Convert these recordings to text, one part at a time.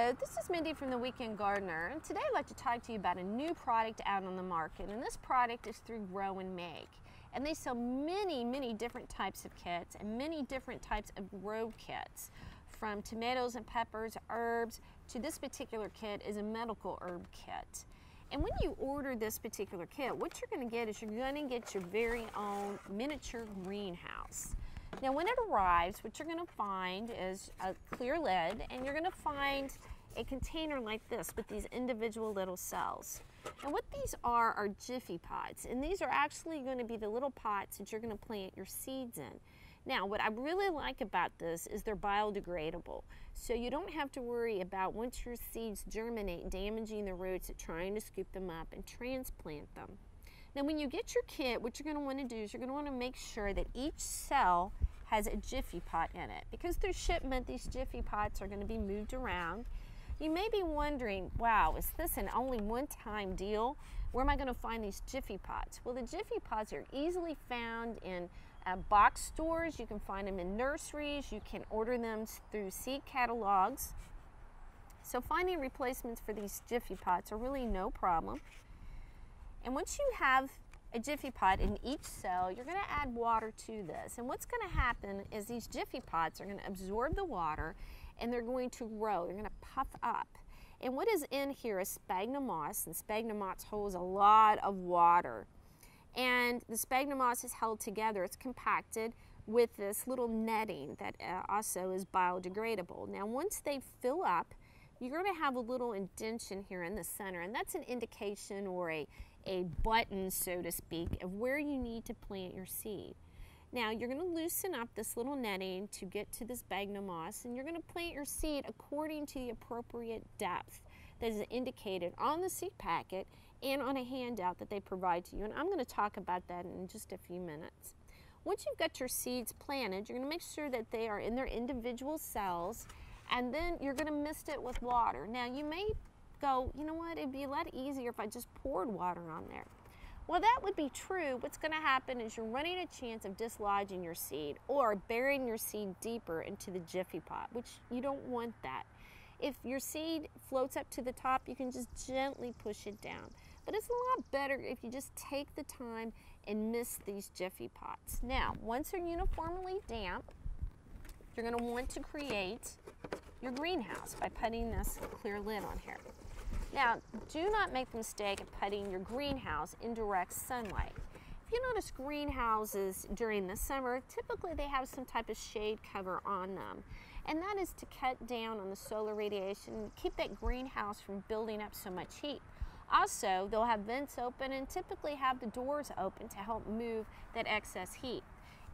Hello, this is Mindy from The Weekend Gardener, and today I'd like to talk to you about a new product out on the market, and this product is through Grow and Make. And they sell many different types of kits and many different types of grow kits, from tomatoes and peppers, herbs, to this particular kit is a medical herb kit. And when you order this particular kit, what you're going to get is you're going to get your very own miniature greenhouse. Now when it arrives, what you're going to find is a clear lid, and you're going to find a container like this with these individual little cells. And what these are Jiffy pots, and these are actually going to be the little pots that you're going to plant your seeds in. Now what I really like about this is they're biodegradable, so you don't have to worry about once your seeds germinate damaging the roots and trying to scoop them up and transplant them. Now when you get your kit, what you're going to want to do is you're going to want to make sure that each cell has a Jiffy pot in it. Because through shipment, these Jiffy pots are going to be moved around. You may be wondering, wow, is this an only one-time deal? Where am I going to find these Jiffy pots? Well, the Jiffy pots are easily found in box stores. You can find them in nurseries. You can order them through seed catalogs. So finding replacements for these Jiffy pots are really no problem. And once you have a Jiffy pot in each cell, you're going to add water to this. And what's going to happen is these Jiffy pots are going to absorb the water, and they're going to grow. They're going to puff up. And what is in here is sphagnum moss, and sphagnum moss holds a lot of water. And the sphagnum moss is held together. It's compacted with this little netting that also is biodegradable. Now once they fill up, you're going to have a little indentation here in the center, and that's an indication or a button, so to speak, of where you need to plant your seed. Now you're going to loosen up this little netting to get to this sphagnum moss, and you're going to plant your seed according to the appropriate depth that is indicated on the seed packet and on a handout that they provide to you. And I'm going to talk about that in just a few minutes. Once you've got your seeds planted, you're going to make sure that they are in their individual cells, and then you're going to mist it with water. Now you may go, you know what, it'd be a lot easier if I just poured water on there. Well, that would be true. What's going to happen is you're running a chance of dislodging your seed or burying your seed deeper into the Jiffy pot, which you don't want that. If your seed floats up to the top, you can just gently push it down. But it's a lot better if you just take the time and mist these Jiffy pots. Now, once they're uniformly damp, you're going to want to create your greenhouse by putting this clear lid on here. Now, do not make the mistake of putting your greenhouse in direct sunlight. If you notice greenhouses during the summer, typically they have some type of shade cover on them. And that is to cut down on the solar radiation and keep that greenhouse from building up so much heat. Also, they'll have vents open and typically have the doors open to help move that excess heat.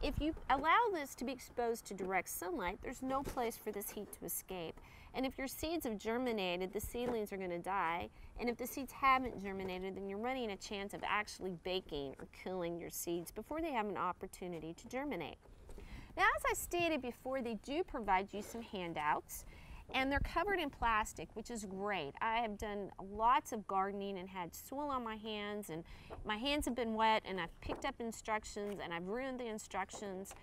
If you allow this to be exposed to direct sunlight, there's no place for this heat to escape. And if your seeds have germinated, the seedlings are going to die. And if the seeds haven't germinated, then you're running a chance of actually baking or killing your seeds before they have an opportunity to germinate. Now, as I stated before, they do provide you some handouts, and they're covered in plastic, which is great. I have done lots of gardening and had soil on my hands, and my hands have been wet, and I've picked up instructions and I've ruined the instructions.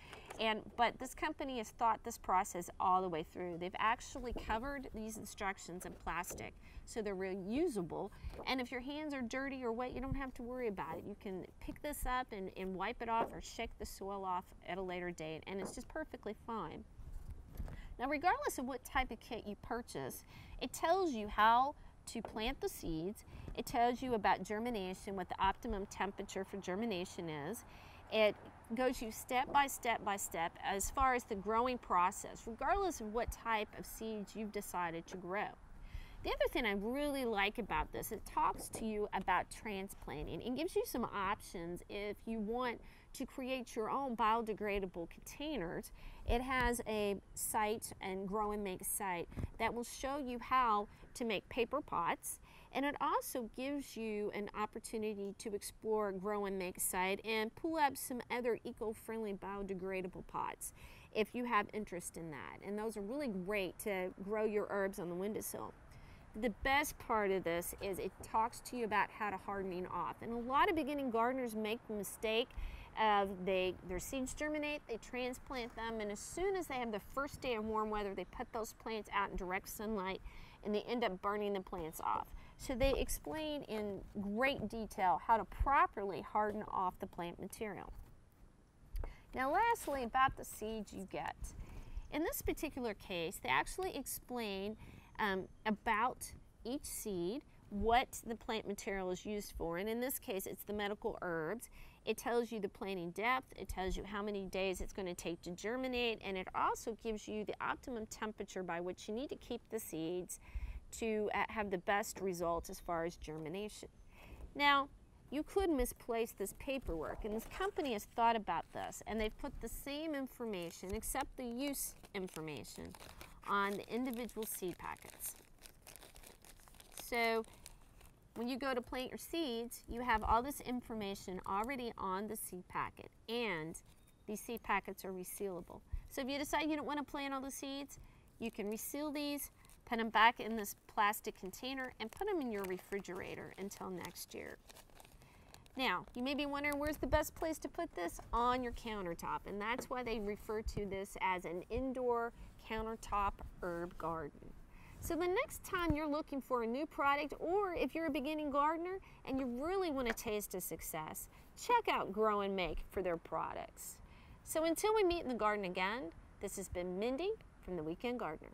But this company has thought this process all the way through. They've actually covered these instructions in plastic, so they're reusable. And if your hands are dirty or wet, you don't have to worry about it. You can pick this up and wipe it off or shake the soil off at a later date, and it's just perfectly fine. Now, regardless of what type of kit you purchase, it tells you how to plant the seeds. It tells you about germination, what the optimum temperature for germination is. It goes you step by step by step as far as the growing process, regardless of what type of seeds you've decided to grow. The other thing I really like about this, it talks to you about transplanting and gives you some options if you want to create your own biodegradable containers. It has a site, and Grow and Make site, that will show you how to make paper pots, and it also gives you an opportunity to explore Grow and Make site and pull up some other eco-friendly biodegradable pots if you have interest in that. And those are really great to grow your herbs on the windowsill. The best part of this is it talks to you about how to hardening off. And a lot of beginning gardeners make the mistake of their seeds germinate, they transplant them, and as soon as they have the first day of warm weather, they put those plants out in direct sunlight, and they end up burning the plants off. So they explain in great detail how to properly harden off the plant material. Now lastly, about the seeds you get. In this particular case, they actually explain about each seed, what the plant material is used for, and in this case it's the medical herbs. It tells you the planting depth, it tells you how many days it's going to take to germinate, and it also gives you the optimum temperature by which you need to keep the seeds to have the best results as far as germination. Now, you could misplace this paperwork, and this company has thought about this, and they've put the same information, except the use information, on the individual seed packets. So when you go to plant your seeds, you have all this information already on the seed packet, and these seed packets are resealable. So if you decide you don't want to plant all the seeds, you can reseal these, put them back in this plastic container, and put them in your refrigerator until next year. Now, you may be wondering, where's the best place to put this? On your countertop, and that's why they refer to this as an indoor countertop herb garden. So the next time you're looking for a new product, or if you're a beginning gardener and you really want to taste a success, check out Grow and Make for their products. So until we meet in the garden again, this has been Mindy from The Weekend Gardener.